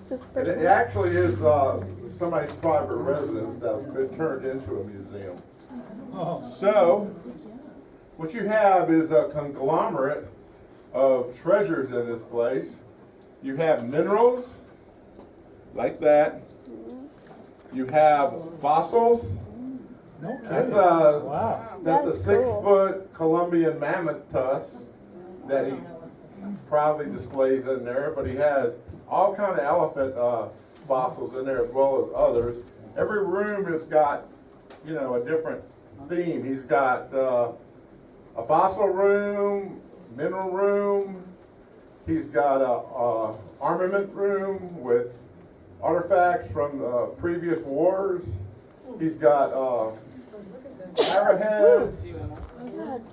this the And first it one? actually is somebody's private residence that's been turned into a museum. So, what you have is a conglomerate of treasures in this place. You have minerals, like that. You have fossils. No kidding. That's a Wow. that's a That's 6-foot Colombian mammoth tusk that he proudly displays in there. But he has all kind of elephant fossils in there as well as others. Every room has got, you know, a different theme. He's got a fossil room, mineral room. He's got a armament room with artifacts from previous wars. He's got arrowheads,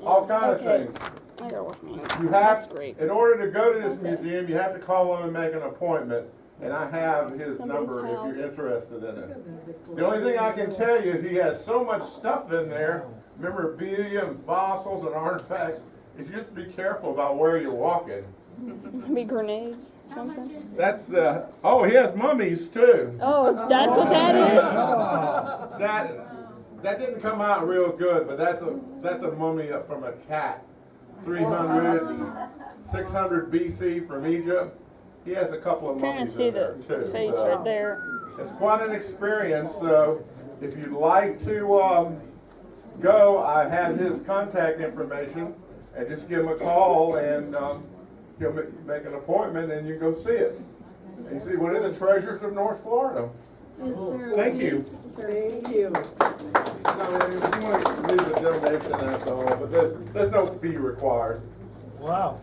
all kind of Okay. things. I gotta wash my hands. You That's have, great. in order to go to this museum, you have to call him and make an appointment. And I have his Somebody's number if house. you're interested in it. The only thing I can tell you, he has so much stuff in there, memorabilia and fossils and artifacts, is just be careful about where you're walking. Maybe grenades, something. That's oh, he has mummies too. Oh, that's what that is? That didn't come out real good, but that's a mummy up from a cat, 300, 600 BC from Egypt. He has a couple of Kind of mummies see in there the too. face so right there. it's quite an experience. So if you'd like to go, I have his contact information, and just give him a call, and he'll make an appointment, and you go see it. And you see one of the treasures of North Florida. Thank you. Thank you. No, if you want to leave a donation, that's all, but there's no fee required. Wow.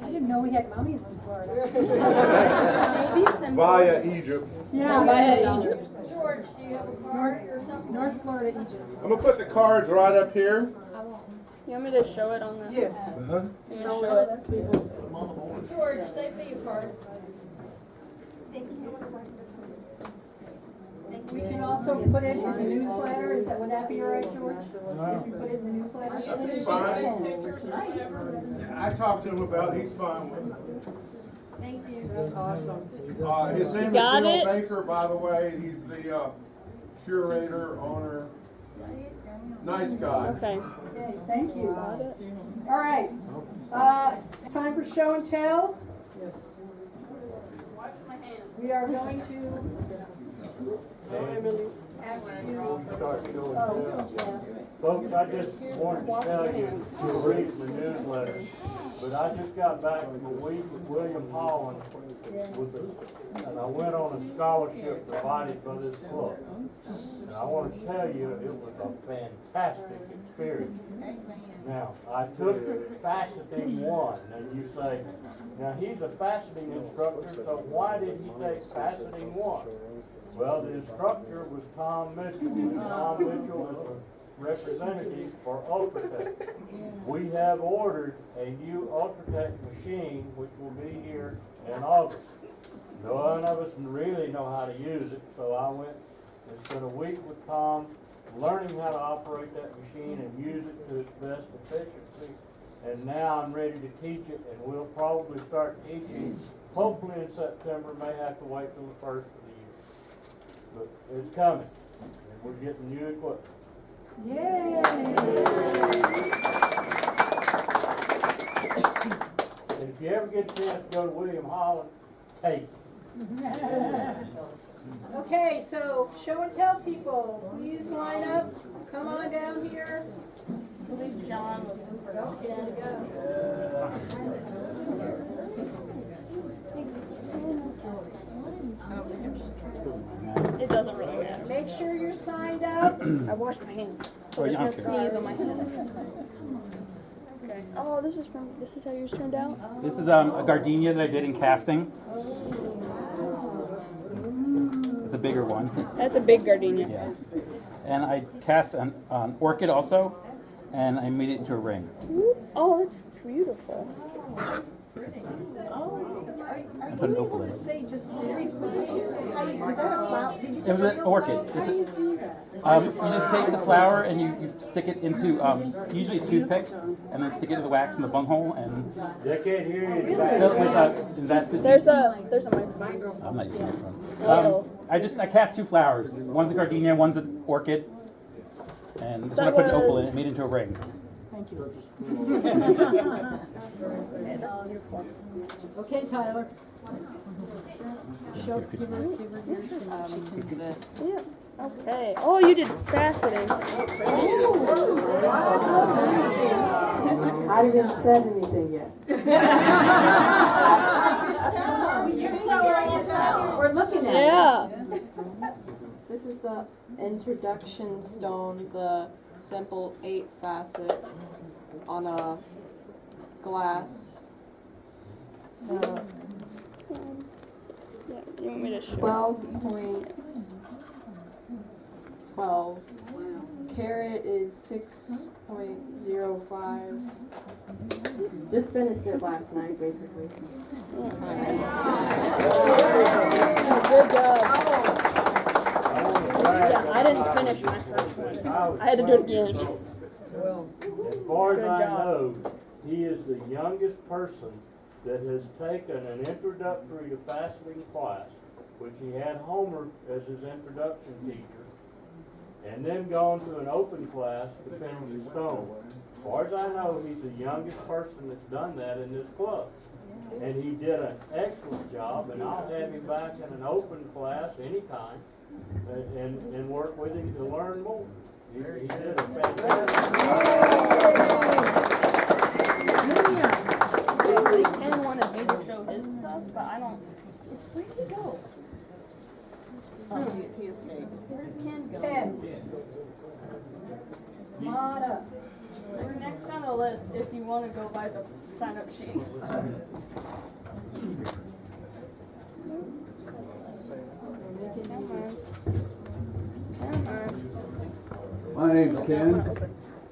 I didn't know we had mummies in Florida. Maybe it's in Via Egypt. Yeah, Via Egypt. George, do you have a card or something? North Florida, Egypt. I'm gonna put the cards right up here. You want me to show it on the? Yes. You want to show it? George, they for your card. Thank you. We can also put it in the newsletter, would that be all right, George? If we put it in the newsletter? That's fine. I talked to him about it. He's fine with it. Thank you. Awesome. His name is Got Bill it? Baker, by the way. He's the curator, owner. Nice guy. Okay. Okay, thank you. Got it. All right, it's time for show and tell. Yes. We are going to Emily. ask you. Start showing Oh, now. yeah. Folks, I just wanted to tell you to read the newsletter, but I just got back from a week with William Holland and I went on a scholarship provided by this book. And I want to tell you, it was a fantastic experience. Now, I took faceting 1, and you say, now he's a faceting instructor, so why did he take faceting 1? Well, the instructor was Tom Mitchell, and Tom Mitchell is a representative for Ultratech. We have ordered a new Ultratech machine, which will be here in August. None of us really know how to use it, so I went and spent a week with Tom, learning how to operate that machine and use it to its best efficiency. And now I'm ready to teach it, and we'll probably start teaching, hopefully in September, may have to wait till the first of the year. But it's coming, and we're getting new equipment. Yay! And if you ever get a chance to go to William Holland, take it. Okay, so show and tell people, please line up, come on down here. I believe John was first. It doesn't really matter. Make sure you're signed up. I washed my hands. So there's no sneeze on my hands. Okay. Oh, this is how yours turned out? This is a gardenia that I did in casting. It's a bigger one. That's a big gardenia. Yeah. And I cast an orchid also, and I made it into a ring. Oh, that's beautiful. Put an opal in it. Say just very was that a flower? Did you It was an orchid. You just take the flower and you stick it into usually a toothpick, and then stick it in the wax in the bunghole and They can't hear you. fill it with invested. There's a microphone. I'm not using it. Oh. I cast 2 flowers. One's a gardenia, one's an orchid. And this one I That put an opal in was- it, made it into a ring. Okay, Tyler. this? Yeah. Okay. Oh, you did faceting. I haven't said anything yet. We're looking at it. Yeah. This is the introduction stone, the simple 8 facet on a glass. Yeah. You want me to show? 12.12. Carat is 6.05. Just finished it last night, basically. Good job. Yeah, I didn't finish my first one. I had to do it again. As far as Good I job. know, he is the youngest person that has taken an introductory to faceting class, which he had Homer as his introduction teacher, and then gone to an open class to finish his stone. As far as I know, he's the youngest person that's done that in this club. And he did an excellent job, and I'll have him back in an open class anytime and work with him to learn more. He did a fantastic Ken wanted me to show his stuff, but I don't. Where did he go? Where did Ken go? Ken. Come on up. We're next on the list if you want to go by the sign-up sheet. Come on. Come on. My name's Ken.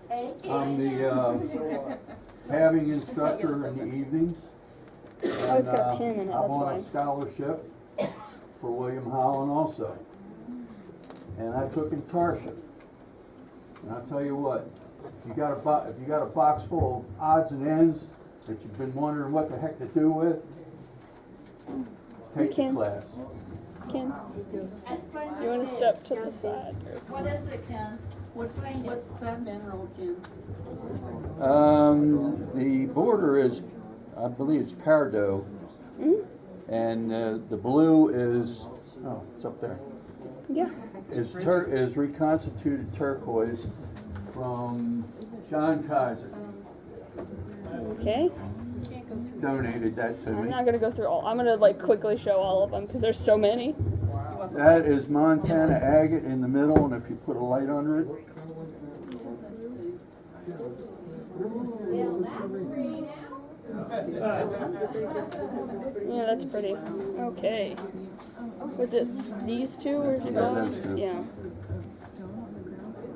Hey, Ken. I'm the having instructor in the evenings. Oh, it's got a pin in it, I'm that's on why. a scholarship for William Holland also. And I took in Tarsha. And I'll tell you what, if you got a box full of odds and ends that you've been wondering what the heck to do with, take the Ken. class. Ken, you want to step to the side? What is it, Ken? What's that mineral, Ken? The border is, I believe it's peridot, and the blue is, oh, it's up there. Yeah. Is reconstituted turquoise from John Kaiser. Okay. Donated that to I'm me. not gonna go through all. I'm gonna like quickly show all of them because there's so many. That is Montana agate in the middle, and if you put a light under it, Yeah, that's pretty. Okay. Was it these two or is it Yeah, both? those two. Yeah.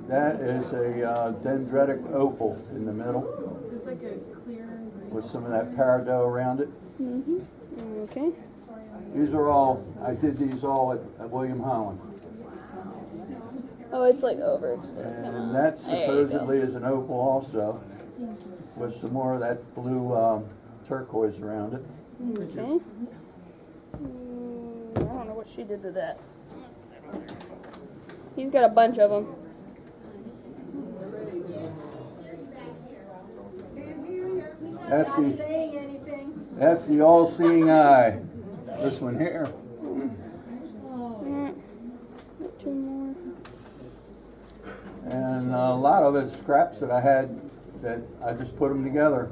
that is a dendritic opal in the middle It's like a clear. with some of that peridot around it. Okay. These are all, I did these all at William Holland. Oh, it's like over. And that There you go. supposedly is an opal also, with some more of that blue turquoise around it. Okay. I don't know what she did to that. He's got a bunch of them. That's Not the, saying anything. that's the all-seeing eye. This one here. Two more. And a lot of it's scraps that I had that I just put them together.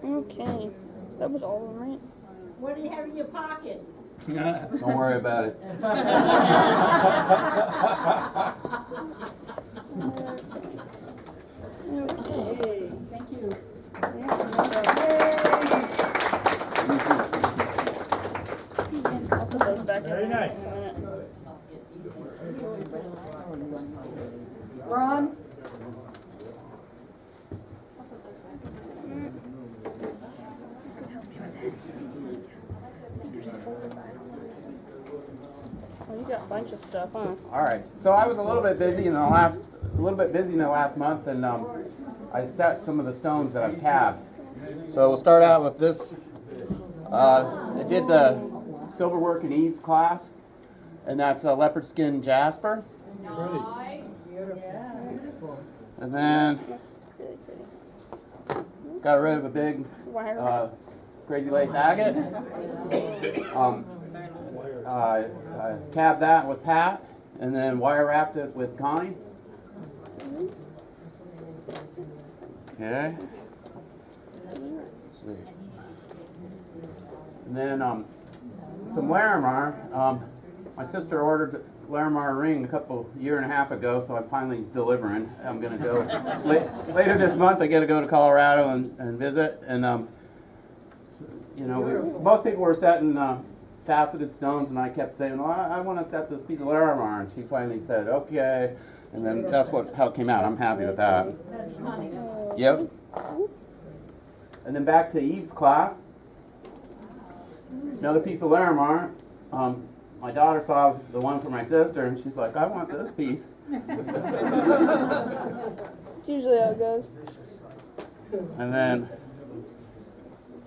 Okay. That was all of them, right? What do you have in your pocket? Don't worry about it. Okay. Thank you. I'll put those back in. Very there nice. in a minute. Ron? got a bunch of stuff, huh? All right. So I was a little bit busy in the last month, and I set some of the stones that I've tabbed. So we'll start out with this. I did the Silverwork and Eaves class, and that's a leopard skin jasper. Nice. And then That's really pretty. got rid of a big Wire. crazy lace agate. I tabbed that with Pat, and then wire wrapped it with Connie. Okay. Let's see. And then some Larimar. My sister ordered Larimar ring a year and a half ago, so I'm finally delivering. I'm gonna go later this month. I got to go to Colorado and visit. And most people were setting faceted stones, and I kept saying, "Well, I want to set this piece of Larimar," and she finally said, "Okay." And then that's how it came out. I'm happy with that. That's funny. Yep. And then back to Eve's class. Another piece of Larimar. My daughter saw the one for my sister, and she's like, "I want this piece." It's usually how it goes. And then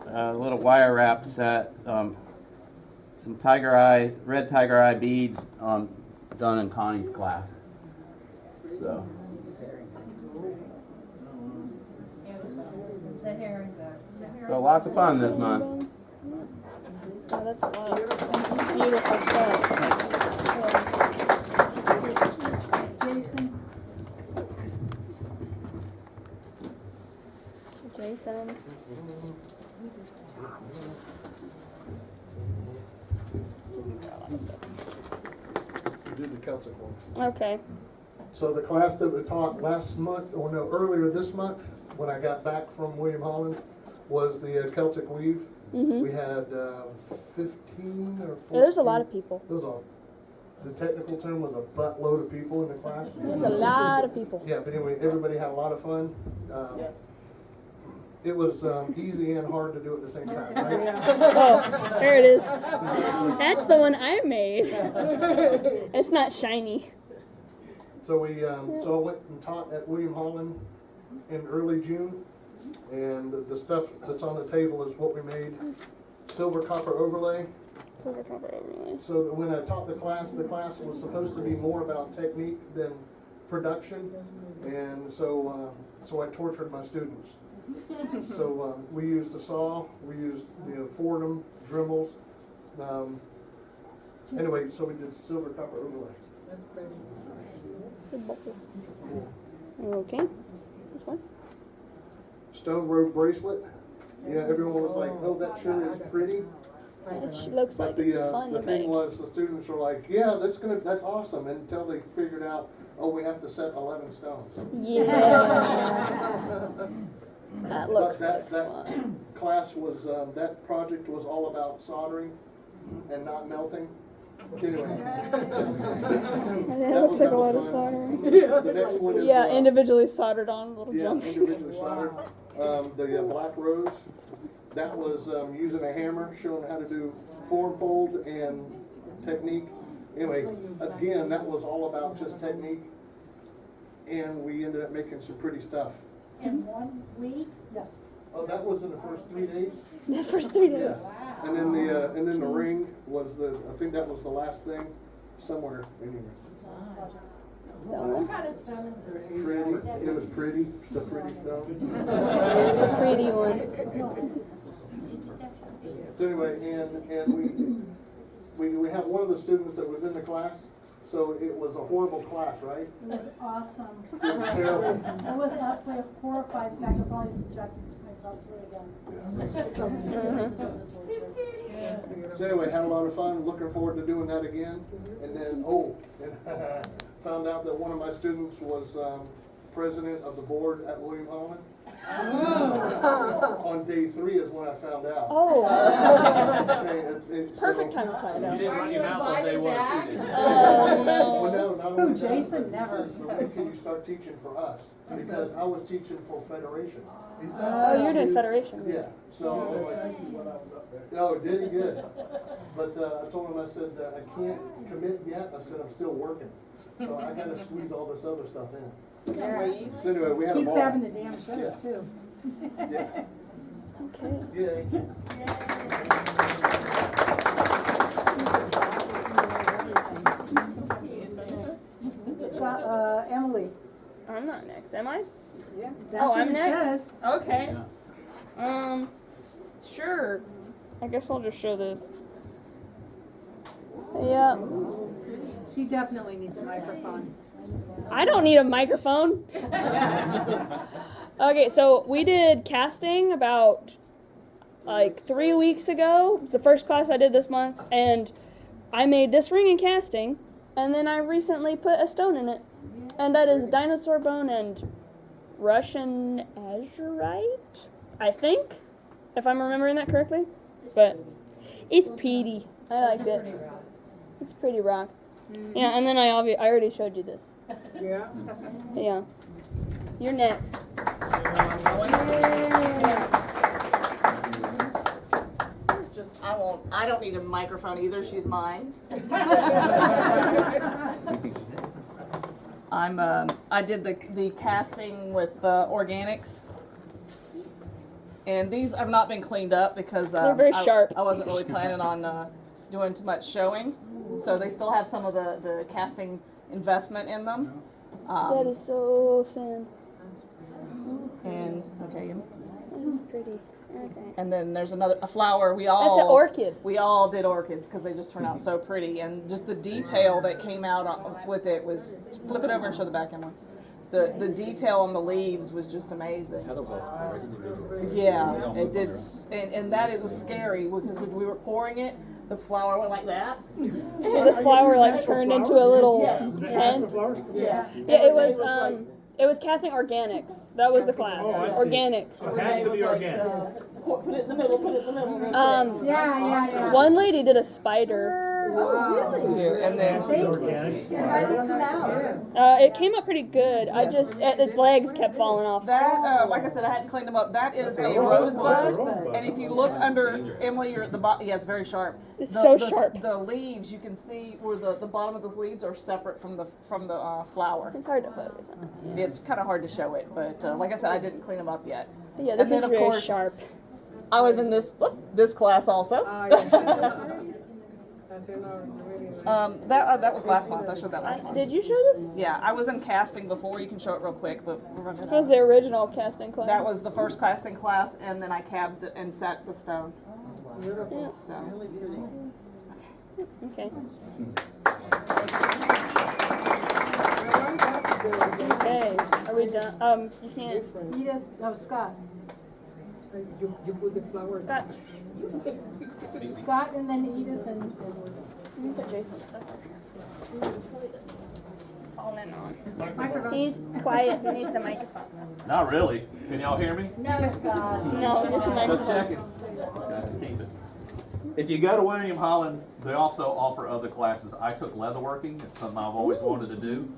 a little wire wrap set. Some red tiger eye beads done in Connie's class. So. The herring book. So lots of fun this month. Oh, that's a lot of beautiful stuff. Jason. Jason's got a lot of stuff. We did the Celtic one. Okay. So the class that we taught earlier this month, when I got back from William Holland, was the Celtic weave. We had 15 or 14. Yeah, there's a lot of people. The technical term was a buttload of people in the class. There's a lot of people. Yeah, but anyway, everybody had a lot of fun. It was easy and hard to do at the same time, right? Oh, there it is. That's the one I made. It's not shiny. So I went and taught at William Holland in early June, and the stuff that's on the table is what we made: silver copper overlay. Silver copper overlay. So that when I taught the class was supposed to be more about technique than production, and so I tortured my students. So we used a saw, we used Fordham Dremels. Anyway, so we did silver copper overlay. Okay. This one? Stone Road bracelet. Yeah, everyone was like, "Oh, that sure is pretty." It looks like But it's fun the to thing make. was, the students were like, "Yeah, that's awesome," until they figured out, "Oh, we have to set 11 stones." Yeah. That looks like that fun. class was that project was all about soldering and not melting. Anyway, It looks like a lot of soldering. the next one is Yeah, individually soldered on little jump. individually soldered. The black rose, that was using a hammer, showing how to do form fold and technique. Anyway, again, that was all about just technique, and we ended up making some pretty stuff. In 1 week? Yes. Oh, that was in the first 3 days. The first 3 days. Yes. And then the ring was I think that was the last thing, somewhere anyway. What kind of stone is it? Pretty, it was pretty, the pretty stone. It's a pretty one. So anyway, and we have one of the students that was in the class. So it was a horrible class, right? It was awesome. It was terrible. I was absolutely horrified. In fact, I probably subjected myself to it again. So anyway, had a lot of fun. Looking forward to doing that again. And then, found out that one of my students was president of the board at William Holland. On day 3 is when I found out. Oh. Okay, it's Perfect time to find out. Are you invited back? Oh, Well, no. no, not only that, Jason? but Never. it says, when can you start teaching for us? Because I was teaching for Federation. Oh, you're doing Federation. Yeah, so I was like, no, it did good. But I told him, I said, I can't commit yet. I said, I'm still working. So I gotta squeeze all this other stuff in. So anyway, we had a Keeps ball. having the damn shows too. Yeah. Okay. Yeah. Emily. I'm not next, am I? Yeah. Oh, I'm next? Says. Okay. Sure. I guess I'll just show this. Yeah. She definitely needs a microphone. I don't need a microphone. Okay, so we did casting about like 3 weeks ago. It's the first class I did this month, and I made this ring in casting, and then I recently put a stone in it. And that is dinosaur bone and Russian azurite, I think, if I'm remembering that correctly. But it's pretty. I liked it. It's pretty rock. Yeah, and then I already showed you this. Yeah. Yeah. You're next. I don't need a microphone either, she's mine. I did the casting with organics. And these have not been cleaned up because They're very sharp. I wasn't really planning on doing too much showing. So they still have some of the casting investment in them. That is so thin. And okay, That is pretty. Okay. and then there's a flower. That's an orchid. We all did orchids because they just turn out so pretty, and just the detail that came out with it was. Flip it over and show the back end one. The detail on the leaves was just amazing. Yeah, it did, and that it was scary because when we were pouring it, the flower went like that. The flower like turned into a little tent. Yeah. Yeah, it was casting organics. That was the class. Organics. It has to be organic. Put it in the middle. Put it in the middle. Yeah. One lady did a spider. Here, and then It came out pretty good. Its legs kept falling off. that, like I said, I hadn't cleaned them up. That is a rosebud, and if you look under Emily, you're at the bottom. Yeah, it's very sharp. It's so sharp. The leaves, you can see where the bottom of the leaves are separate from the flower. It's hard to focus on. It's kind of hard to show it, but like I said, I didn't clean them up yet. Yeah, this And is then, of very course, sharp. I was in this class also. That was last month. I showed that last month. Did you show this? Yeah, I was in casting before. You can show it real quick, but we're running This out. was the original casting class. That was the first casting class, and then I cabbed and set the stone. Yeah. So Okay. Okay. Are we done? You can't. Edith, no, Scott. You put the flower. Scott. Scott and then Edith and. Let me put Jason's stuff up here. Falling on. Microphone. He's quiet. He needs a microphone. Not really. Can y'all hear me? no, Scott. No, get the Just microphone. checking. Okay, keep it. If you go to William Holland, they also offer other classes. I took leatherworking. It's something I've always wanted to do.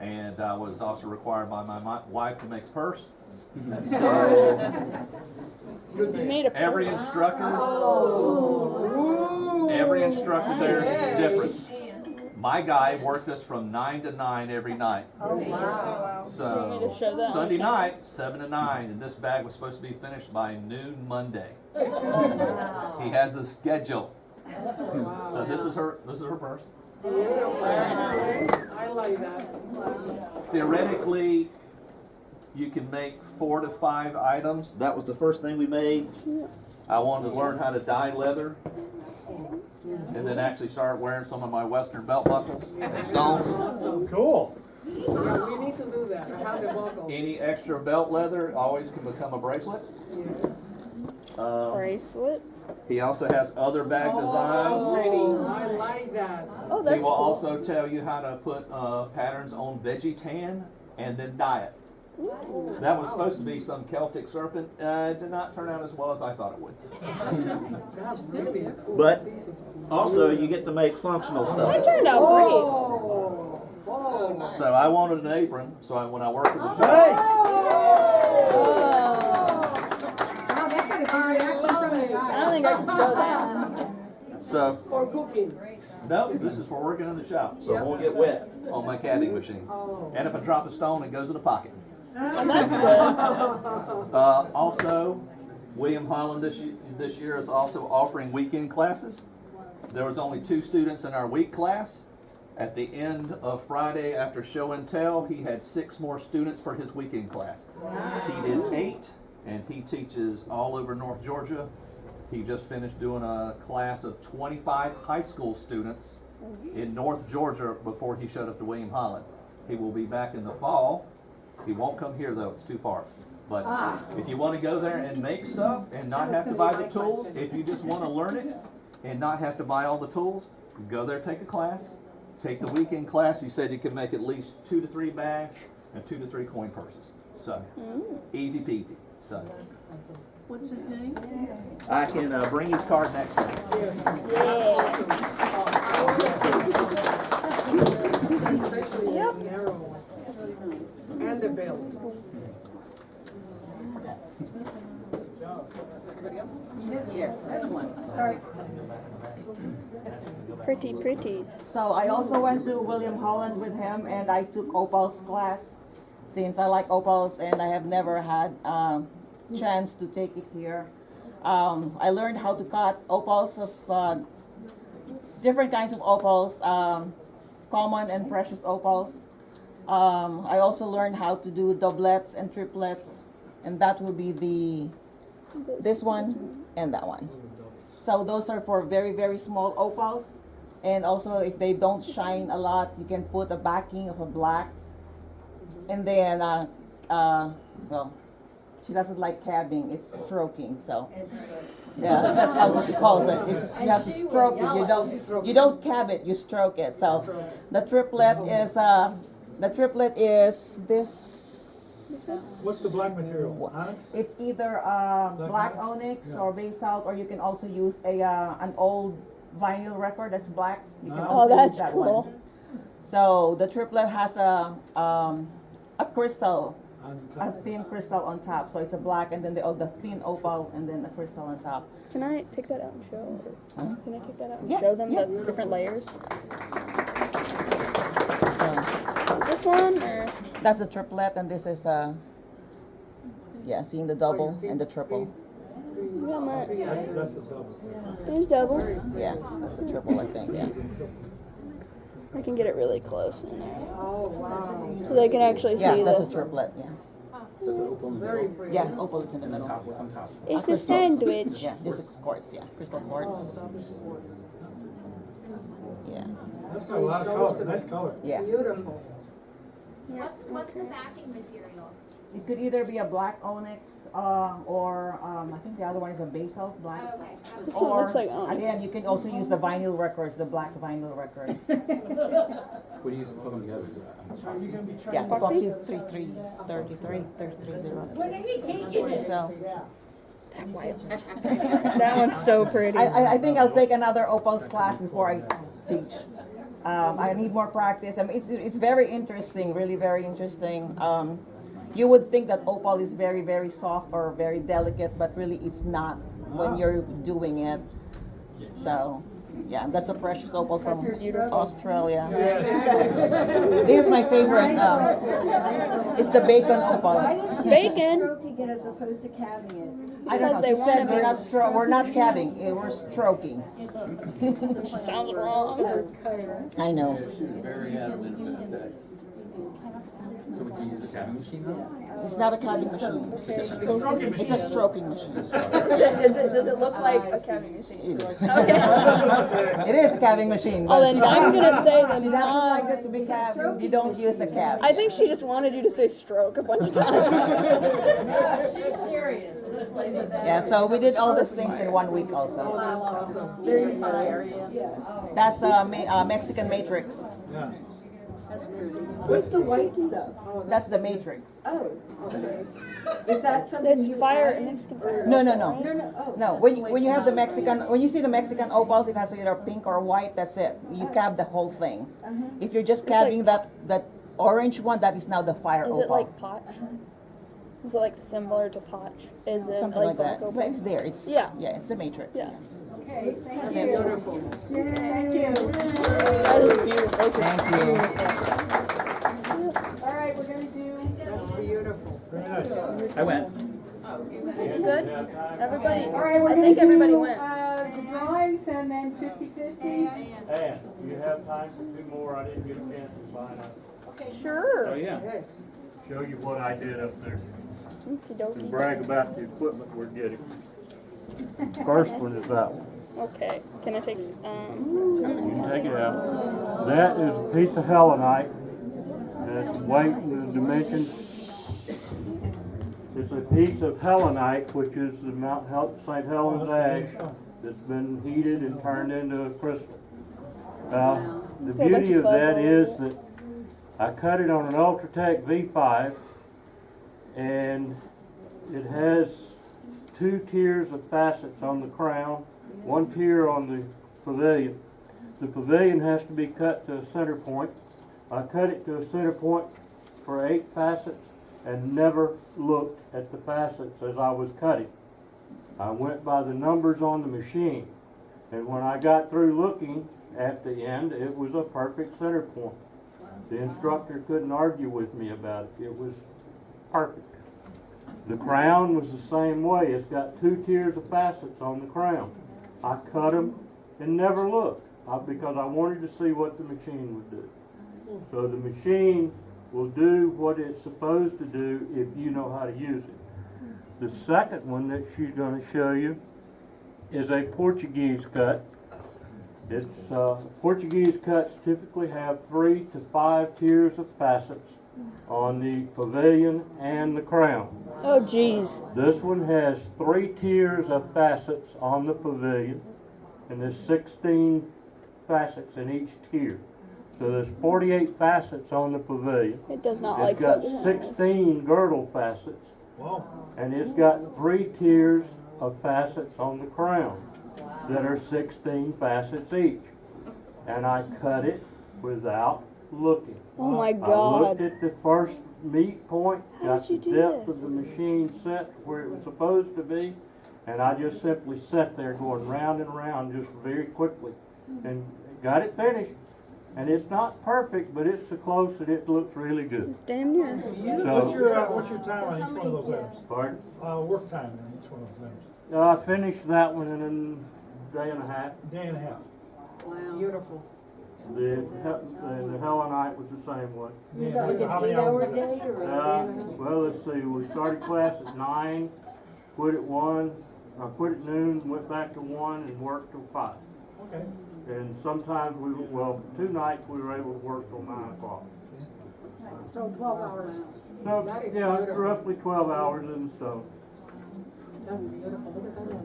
And I was also required by my wife to make a purse. So You made a every instructor there is different. My guy worked us from 9 to 9 every night. You want me to So show that? Sunday Okay. night, 7 to 9, and this bag was supposed to be finished by noon Monday. He has a schedule. So this is her purse. I like that. Theoretically, you can make 4 to 5 items. That was the first thing we made. I wanted to learn how to dye leather, and then actually start wearing some of my Western belt buckles and stones. Cool. Yeah, we need to do that. I have the buckles. Any extra belt leather always can become a bracelet. Bracelet. He also has other bag designs. I like that. Oh, He that's will cool. also tell you how to put patterns on veggie tan and then dye it. That was supposed to be some Celtic serpent. It did not turn out as well as I thought it would. But also, you get to make functional It stuff. turned out great. So I wanted an apron, so when I work at the job, I don't think I can show that. so For cooking. no, this is for working in the shop, so I won't get wet on my caddying machine. And if I drop a stone, it goes in a pocket. And that's good. Also, William Holland this year is also offering weekend classes. There was only 2 students in our week class. At the end of Friday after show and tell, he had 6 more students for his weekend class. He did 8, and he teaches all over North Georgia. He just finished doing a class of 25 high school students in North Georgia before he showed up to William Holland. He will be back in the fall. He won't come here though, it's too far. But if you want to go there and make stuff and not have to buy the tools, if you just want to learn it and not have to buy all the tools, go there, take a class, take the weekend class. He said you can make at least 2 to 3 bags and 2 to 3 coin purses. So, easy peasy. So, What's his name? I can bring his card next time. Especially the narrow one. And the belt. Sorry. Pretties. So I also went to William Holland with him, and I took Opal's class, since I like opals and I have never had chance to take it here. I learned how to cut opals of different kinds of opals, common and precious opals. I also learned how to do doublets and triplets, and that will be this one and that one. So those are for very, very small opals. And also, if they don't shine a lot, you can put a backing of a black. And then, well, she doesn't like cabbing, it's stroking, so. Yeah, that's how she calls it. You have to stroke it. You don't cab it, you stroke it. So the triplet is this. What's the black material? Onyx? It's either black onyx or basalt, or you can also use an old vinyl record that's black. You can also use that's that cool. one. So the triplet has a crystal, a thin crystal on top. So it's a black, and then the thin opal, and then the crystal on top. Can I take that out and show? Can I take that out and Yeah, show them yeah. the different layers? This one or? That's a triplet, and this is seeing the double and the triple. How much? That's the double. There's double. Yeah, that's a triple, I think. Yeah. I can get it really close in there, Oh, wow. so they can actually Yeah, see that's this. a triplet. Yeah. Very pretty. Yeah, opal is in the middle. It's a sandwich. Yeah, this is quartz. Yeah, crystal quartz. Yeah. That's a lot of color, nice color. Yeah. Beautiful. What's the backing material? It could either be a black onyx or I think the other one is a basalt black. Okay. This one looks like onyx. Again, you can also use the vinyl records, the black vinyl records. What do you put them together? Yeah, epoxy 33030. When are you teaching it? So That one's so pretty. I think I'll take another opals class before I teach. I need more practice. I mean, it's very interesting, really very interesting. You would think that opal is very, very soft or very delicate, but really it's not when you're doing it. So, yeah, that's a precious opal from Australia. This is my favorite. It's the bacon opal. Bacon. Stroking it as opposed to cabbing it. I don't know. they She said wanna we're not cabbing. We're stroking. Sounds wrong. I know. She's very adamant about that. So would you use a cabbing machine though? It's not a cabbing machine. It's a stroking machine. Does it look like a cabbing machine? Okay. It is a cabbing machine. Oh, then I'm gonna say She then doesn't like it to be cabbed. You don't use a cab. I think she just wanted you to say stroke a bunch of times. No, she's serious. This lady. Yeah, so we did all these things in 1 week also. Very fun. That's Mexican matrix. Yeah. That's pretty. What's the white stuff? That's the matrix. Oh, okay. Is that something It's you fire, added? Mexican fire. No, no, no. No, no, oh. No, when you have the Mexican, when you see the Mexican opals, it has either pink or white, that's it. You cab the whole thing. If you're just cabbing that orange one, that is now the fire Is opal. it like potch? Is it like similar to potch? Is it Something like black that. opal? But it's there, it's, Yeah. yeah, it's the matrix. Yeah. Okay, thank That's you. it. Beautiful. Thank you. That is beautiful. Those are Thank you. All right, we're gonna do. That's beautiful. I went. Good? Everybody, All right, we're I gonna think everybody do, went. the drawings and then 50-50. And you have time for 2 more, I didn't get a chance to sign up. Sure. Oh, yeah. Yes. Show you what I did up there, Okie and dokie. brag about the equipment we're getting. First one is that one. Okay. Can I take, You can take it out. That is a piece of helenite, and its weight and the dimensions. It's a piece of helenite, which is the St. Helens ash that's been heated and turned into a crystal. The It's got a bunch beauty of of fuzz that all is over that I cut it on an Ultratech V5, and it has 2 tiers of facets on the crown, 1 tier on the pavilion. The pavilion has to be cut to a center point. I cut it to a center point for 8 facets and never looked at the facets as I was cutting. I went by the numbers on the machine, and when I got through looking at the end, it was a perfect center point. The instructor couldn't argue with me about it. It was perfect. The crown was the same way. It's got 2 tiers of facets on the crown. I cut them and never looked because I wanted to see what the machine would do. So the machine will do what it's supposed to do if you know how to use it. The second one that she's going to show you is a Portuguese cut. It's Portuguese cuts typically have 3 to 5 tiers of facets on the pavilion and the crown. oh geez. This one has 3 tiers of facets on the pavilion, and there's 16 facets in each tier. So there's 48 facets on the pavilion. It does not It's like got focus. 16 girdle facets, and it's got 3 tiers of facets on the crown that are 16 facets each. And I cut it without looking. Oh my I looked god. at the first meet point, How got did the you do depth this? of the machine set where it was supposed to be, and I just simply sat there going round and round just very quickly and got it finished. And it's not perfect, but it's so close that it looks really good. It's damn near. So, What's your time on each one of those items? pardon? Work time on each one of those items? I finished that one in a day and a half. Day and a half. Wow. Beautiful. The helenite was the same way. Was that like an 8-hour day or a day and a half? Well, let's see, we started class at 9, quit at 1, I quit at noon, went back to 1 and worked till 5. Okay. And sometimes 2 nights we were able to work till 9 o'clock. So 12 hours. So, That is yeah, beautiful. roughly 12 hours in the stove. That's beautiful. Look at that.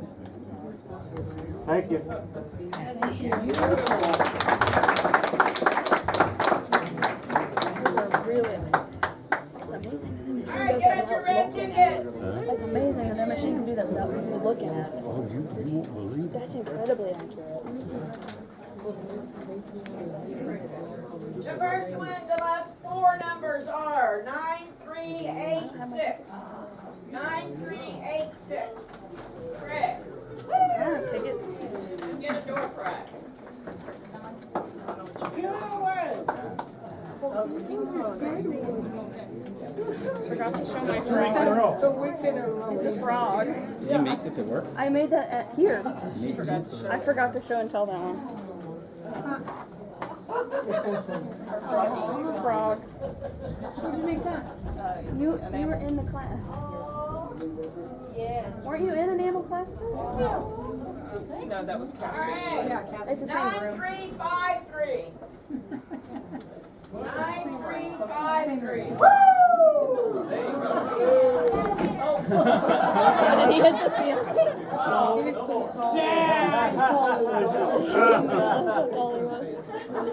Thank you. It's amazing. The machine does that without looking at it. That's amazing, and the machine can do that without really looking at it. Oh, you won't believe That's incredibly accurate. The first one, the last 4 numbers are 9386. 9386. Correct. Tickets. You get a door prize. Forgot to show my frog. It's a frog. Did you make this at work? I made that at here. I forgot to show and tell that one. It's a frog. How did you make that? You were in the class. Weren't you in enamel class? No, that was casting. It's the same room. 9353. 9353. Did he hit the ceiling? That's how tall he was. Oh,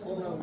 no, no.